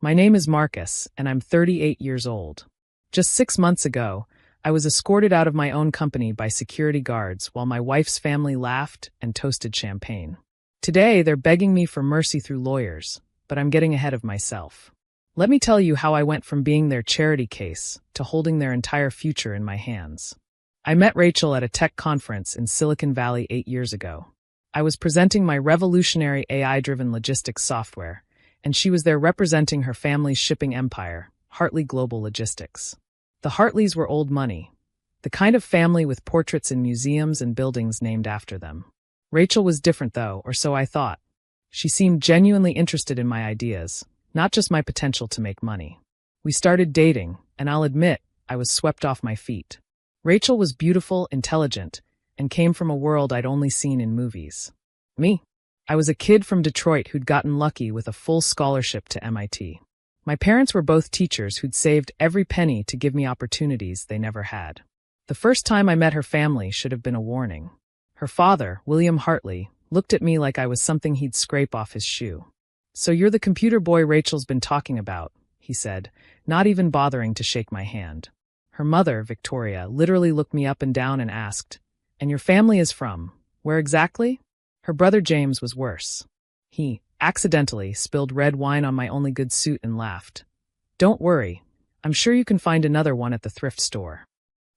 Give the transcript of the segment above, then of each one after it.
My name is Marcus, and I'm 38 years old. Just 6 months ago, I was escorted out of my own company by security guards while my wife's family laughed and toasted champagne. Today, they're begging me for mercy through lawyers, but I'm getting ahead of myself. Let me tell you how I went from being their charity case to holding their entire future in my hands. I met Rachel at a tech conference in Silicon Valley 8 years ago. I was presenting my revolutionary AI-driven logistics software, and she was there representing her family's shipping empire, Hartley Global Logistics. The Hartleys were old money, the kind of family with portraits in museums and buildings named after them. Rachel was different though, or so I thought. She seemed genuinely interested in my ideas, not just my potential to make money. We started dating, and I'll admit, I was swept off my feet. Rachel was beautiful, intelligent, and came from a world I'd only seen in movies. Me? I was a kid from Detroit who'd gotten lucky with a full scholarship to MIT. My parents were both teachers who'd saved every penny to give me opportunities they never had. The first time I met her family should have been a warning. Her father, William Hartley, looked at me like I was something he'd scrape off his shoe. "So you're the computer boy Rachel's been talking about," he said, not even bothering to shake my hand. Her mother, Victoria, literally looked me up and down and asked, "And your family is from? Where exactly?" Her brother James was worse. He, accidentally, spilled red wine on my only good suit and laughed. "Don't worry, I'm sure you can find another one at the thrift store."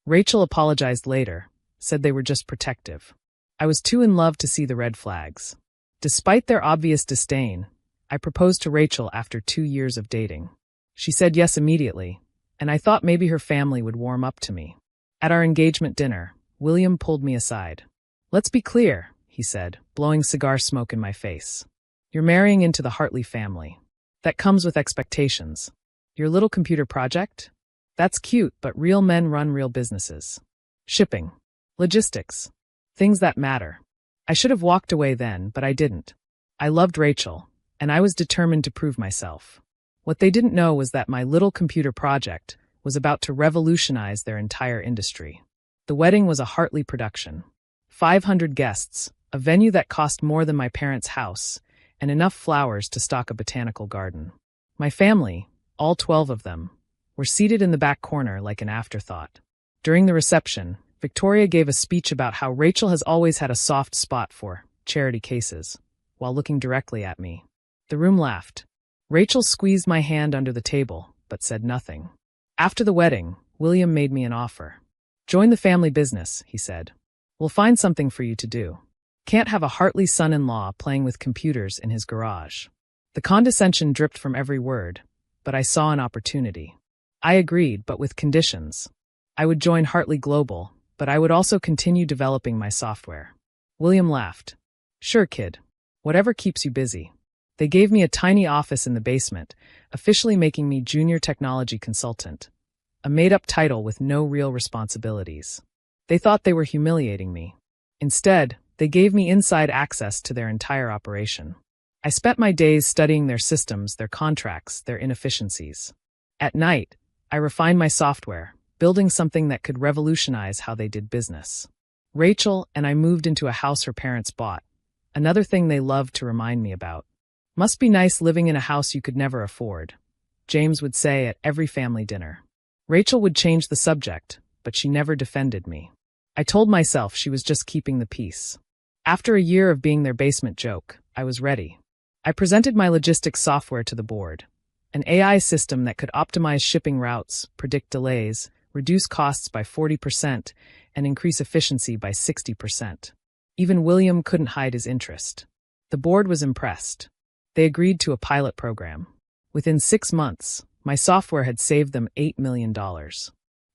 Rachel apologized later, said they were just protective. I was too in love to see the red flags. Despite their obvious disdain, I proposed to Rachel after 2 years of dating. She said yes immediately, and I thought maybe her family would warm up to me. At our engagement dinner, William pulled me aside. "Let's be clear," he said, blowing cigar smoke in my face. "You're marrying into the Hartley family. That comes with expectations. Your little computer project? That's cute, but real men run real businesses. Shipping. Logistics. Things that matter." I should have walked away then, but I didn't. I loved Rachel, and I was determined to prove myself. What they didn't know was that my little computer project was about to revolutionize their entire industry. The wedding was a Hartley production. 500 guests, a venue that cost more than my parents' house, and enough flowers to stock a botanical garden. My family, all 12 of them, were seated in the back corner like an afterthought. During the reception, Victoria gave a speech about how Rachel has always had a soft spot for charity cases, while looking directly at me. The room laughed. Rachel squeezed my hand under the table, but said nothing. After the wedding, William made me an offer. "Join the family business," he said. "We'll find something for you to do. Can't have a Hartley son-in-law playing with computers in his garage." The condescension dripped from every word, but I saw an opportunity. I agreed, but with conditions. I would join Hartley Global, but I would also continue developing my software. William laughed. "Sure, kid. Whatever keeps you busy." They gave me a tiny office in the basement, officially making me junior technology consultant, a made-up title with no real responsibilities. They thought they were humiliating me. Instead, they gave me inside access to their entire operation. I spent my days studying their systems, their contracts, their inefficiencies. At night, I refined my software, building something that could revolutionize how they did business. Rachel and I moved into a house her parents bought, another thing they loved to remind me about. "Must be nice living in a house you could never afford," James would say at every family dinner. Rachel would change the subject, but she never defended me. I told myself she was just keeping the peace. After a year of being their basement joke, I was ready. I presented my logistics software to the board, an AI system that could optimize shipping routes, predict delays, reduce costs by 40%, and increase efficiency by 60%. Even William couldn't hide his interest. The board was impressed. They agreed to a pilot program. Within 6 months, my software had saved them $8 million.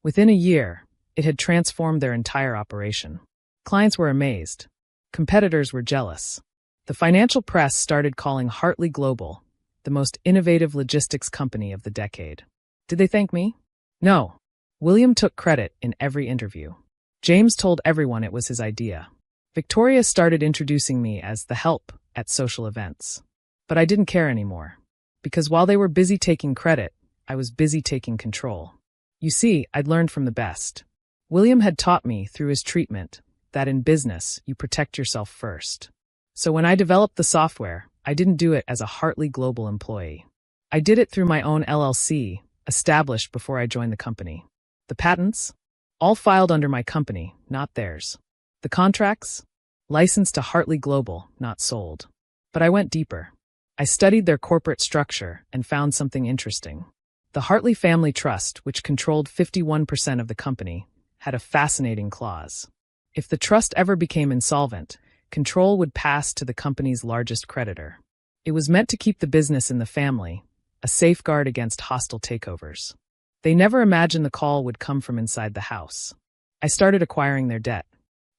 Within a year, it had transformed their entire operation. Clients were amazed. Competitors were jealous. The financial press started calling Hartley Global the most innovative logistics company of the decade. Did they thank me? No. William took credit in every interview. James told everyone it was his idea. Victoria started introducing me as the help at social events. But I didn't care anymore. Because while they were busy taking credit, I was busy taking control. You see, I'd learned from the best. William had taught me through his treatment that in business, you protect yourself first. So when I developed the software, I didn't do it as a Hartley Global employee. I I did it through my own LLC, established before I joined the company. The patents? All filed under my company, not theirs. The contracts? Licensed to Hartley Global, not sold. But I went deeper. I studied their corporate structure and found something interesting. The Hartley Family Trust, which controlled 51% of the company, had a fascinating clause. If the trust ever became insolvent, control would pass to the company's largest creditor. It was meant to keep the business in the family, a safeguard against hostile takeovers. They never imagined the call would come from inside the house. I started acquiring their debt.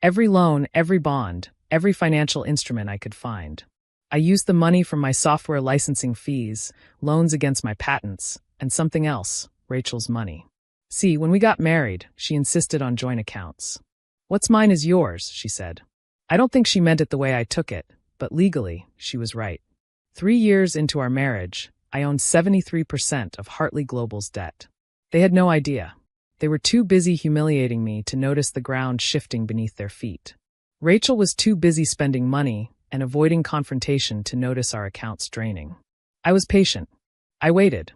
Every loan, every bond, every financial instrument I could find. I used the money from my software licensing fees, loans against my patents, and something else, Rachel's money. See, when we got married, she insisted on joint accounts. What's mine is yours, she said. I don't think she meant it the way I took it, but legally, she was right. 3 years into our marriage, I owned 73% of Hartley Global's debt. They had no idea. They were too busy humiliating me to notice the ground shifting beneath their feet. Rachel was too busy spending money and avoiding confrontation to notice our accounts draining. I was patient. I waited.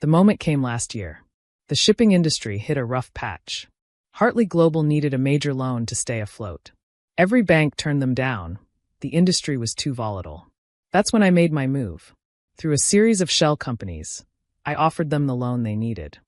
The moment came last year. The shipping industry hit a rough patch. Hartley Global needed a major loan to stay afloat. Every bank turned them down. The industry was too volatile. That's when I made my move. Through a series of shell companies, I offered them the loan they needed.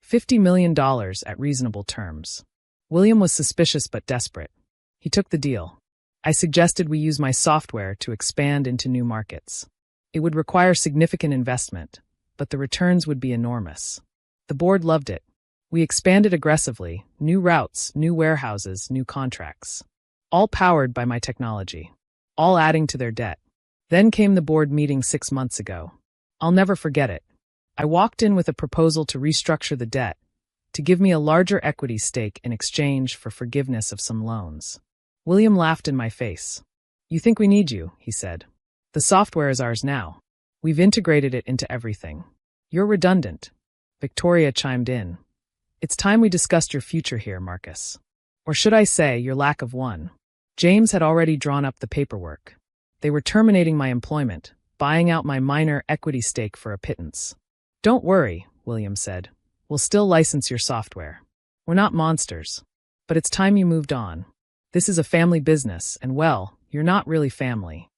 $50 million at reasonable terms. William was suspicious but desperate. He took the deal. I suggested we use my software to expand into new markets. It would require significant investment, but the returns would be enormous. The board loved it. We expanded aggressively, new routes, new warehouses, new contracts. All powered by my technology. All adding to their debt. Then came the board meeting 6 months ago. I'll never forget it. I walked in with a proposal to restructure the debt, to give me a larger equity stake in exchange for forgiveness of some loans. William laughed in my face. You think we need you, he said. The software is ours now. We've integrated it into everything. You're redundant. Victoria chimed in. It's time we discussed your future here, Marcus. Or should I say, your lack of one. James had already drawn up the paperwork. They were terminating my employment, buying out my minor equity stake for a pittance. Don't worry, William said. We'll still license your software. We're not monsters. But it's time you moved on. This is a family business, and well, you're not really family.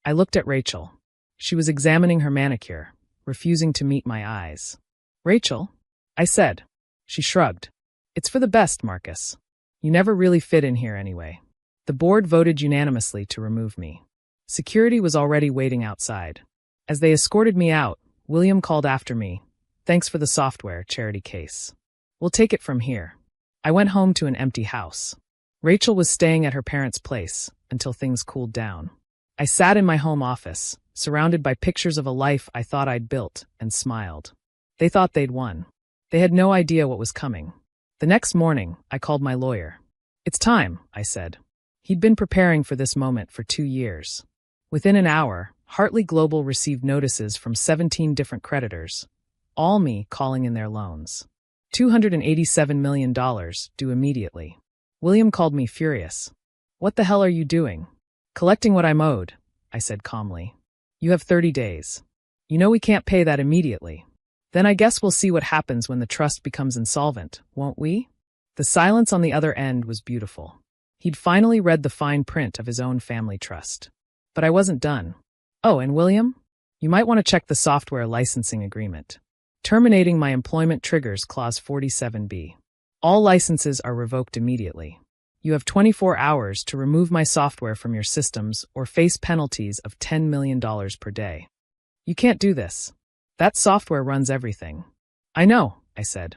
I looked at Rachel. She was examining her manicure, refusing to meet my eyes. Rachel? I said. She shrugged. It's for the best, Marcus. You never really fit in here anyway. The board voted unanimously to remove me. Security was already waiting outside. As they escorted me out, William called after me. Thanks for the software, charity case. We'll take it from here. I went home to an empty house. Rachel was staying at her parents' place until things cooled down. I sat in my home office, surrounded by pictures of a life I thought I'd built, and smiled. They thought they'd won. They had no idea what was coming. The next morning, I called my lawyer. It's time, I said. He'd been preparing for this moment for 2 years. Within an hour, Hartley Global received notices from 17 different creditors, all me calling in their loans. $287 million due immediately. William called me furious. What the hell are you doing? Collecting what I'm owed, I said calmly. You have 30 days. You know we can't pay that immediately. Then I guess we'll see what happens when the trust becomes insolvent, won't we? The silence on the other end was beautiful. He'd finally read the fine print of his own family trust. But I wasn't done. Oh, and William? You might want to check the software licensing agreement. Terminating my employment triggers Clause 47B. All licenses are revoked immediately. You have 24 hours to remove my software from your systems or face penalties of $10 million per day. You can't do this. That software runs everything. I know, I said.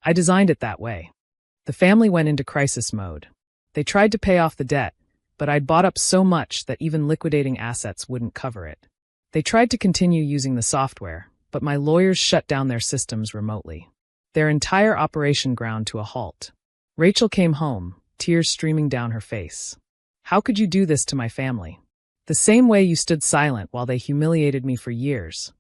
I designed it that way. The family went into crisis mode. They tried to pay off the debt, but I'd bought up so much that even liquidating assets wouldn't cover it. They tried to continue using the software, but my lawyers shut down their systems remotely. Their entire operation ground to a halt. Rachel came home, tears streaming down her face. How could you do this to my family? The same way you stood silent while they humiliated me for years,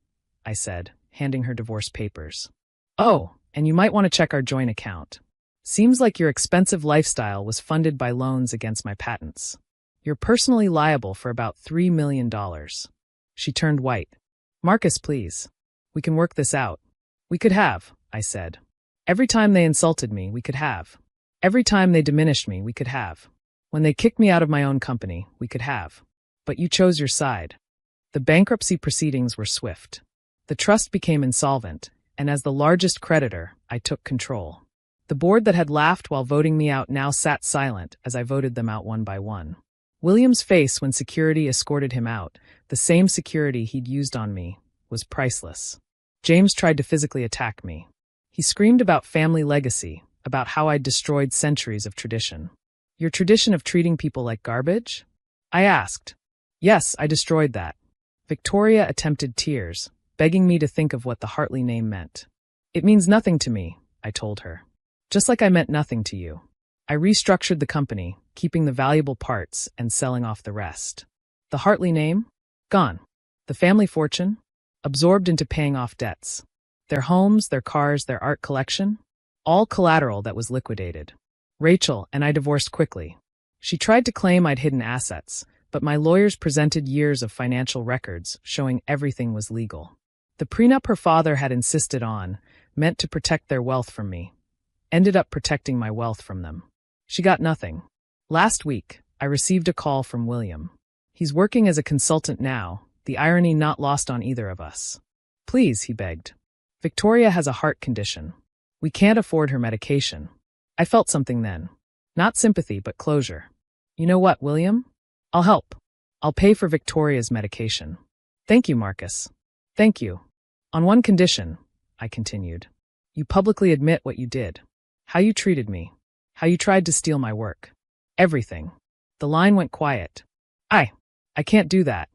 I said, handing her divorce papers. Oh, and you might want to check our joint account. Seems like your expensive lifestyle was funded by loans against my patents. You're personally liable for about $3 million. She turned white. Marcus, please. We can work this out. We could have, I said. Every time they insulted me, we could have. Every time they diminished me, we could have. When they kicked me out of my own company, we could have. But you chose your side. The bankruptcy proceedings were swift. The trust became insolvent, and as the largest creditor, I took control. The board that had laughed while voting me out now sat silent as I voted them out one by one. William's face when security escorted him out, the same security he'd used on me, was priceless. James tried to physically attack me. He screamed about family legacy, about how I'd destroyed centuries of tradition. Your tradition of treating people like garbage? I asked. Yes, I destroyed that. Victoria attempted tears, begging me to think of what the Hartley name meant. It means nothing to me, I told her. Just like I meant nothing to you. I restructured the company, keeping the valuable parts and selling off the rest. The Hartley name? Gone. The family fortune? Absorbed into paying off debts. Their homes, their cars, their art collection? All collateral that was liquidated. Rachel and I divorced quickly. She tried to claim I'd hidden assets, but my lawyers presented years of financial records showing everything was legal. The prenup her father had insisted on, meant to protect their wealth from me, ended up protecting my wealth from them. She got nothing. Last week, I received a call from William. He's working as a consultant now, the irony not lost on either of us. Please, he begged. Victoria has a heart condition. We can't afford her medication. I felt something then. Not sympathy, but closure. You know what, William? I'll help. I'll pay for Victoria's medication. Thank you, Marcus. Thank you. On one condition, I continued. You publicly admit what you did. How you treated me. How you tried to steal my work. Everything. The line went quiet. I can't do that.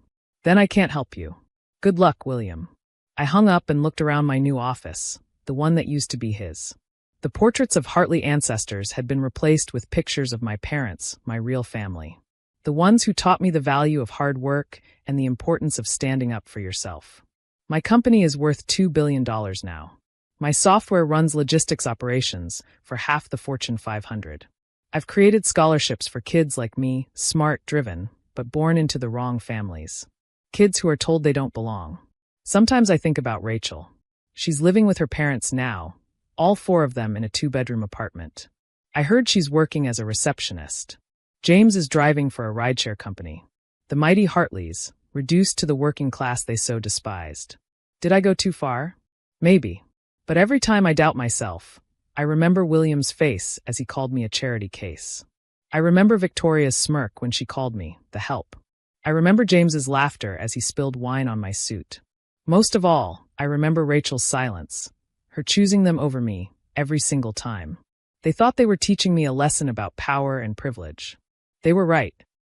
Then I can't help you. Good luck, William. I hung up and looked around my new office, the one that used to be his. The portraits of Hartley ancestors had been replaced with pictures of my parents, my real family. The ones who taught me the value of hard work and the importance of standing up for yourself. My company is worth $2 billion now. My software runs logistics operations for half the Fortune 500. I've created scholarships for kids like me, smart, driven, but born into the wrong families. Kids who are told they don't belong. Sometimes I think about Rachel. She's living with her parents now, all four of them in a 2-bedroom apartment. I heard she's working as a receptionist. James is driving for a rideshare company. The mighty Hartleys, reduced to the working class they so despised. Did I go too far? Maybe. But every time I doubt myself, I remember William's face as he called me a charity case. I remember Victoria's smirk when she called me the help. I remember James's laughter as he spilled wine on my suit. Most of all, I remember Rachel's silence, her choosing them over me every single time. They thought they were teaching me a lesson about power and privilege. They were right.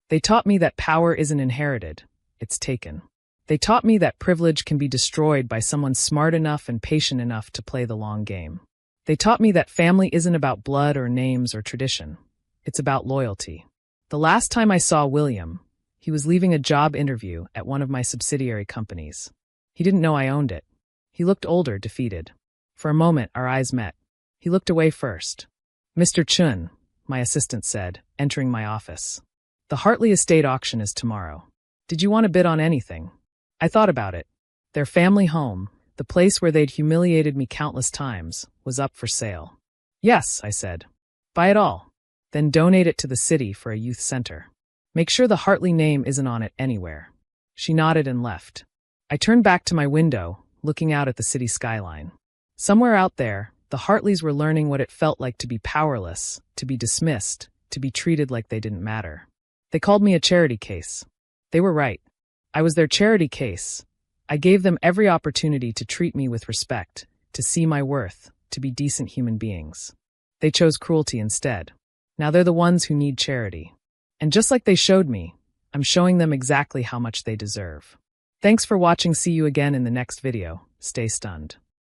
They taught me that power isn't inherited, it's taken. They taught me that privilege can be destroyed by someone smart enough and patient enough to play the long game. They taught me that family isn't about blood or names or tradition. It's about loyalty. The last time I saw William, he was leaving a job interview at one of my subsidiary companies. He didn't know I owned it. He looked older, defeated. For a moment, our eyes met. He looked away first. Mr. Chun, my assistant said, entering my office. The Hartley estate auction is tomorrow. Did you want to bid on anything? I thought about it. Their family home, the place where they'd humiliated me countless times, was up for sale. Yes, I said. Buy it all. Then donate it to the city for a youth center. Make sure the Hartley name isn't on it anywhere. She nodded and left. I turned back to my window, looking out at the city skyline. Somewhere out there, the Hartleys were learning what it felt like to be powerless, to be dismissed, to be treated like they didn't matter. They called me a charity case. They were right. I was their charity case. I gave them every opportunity to treat me with respect, to see my worth, to be decent human beings. They chose cruelty instead. Now they're the ones who need charity. And just like they showed me, I'm showing them exactly how much they deserve. Thanks for watching. See you again in the next video. Stay stunned.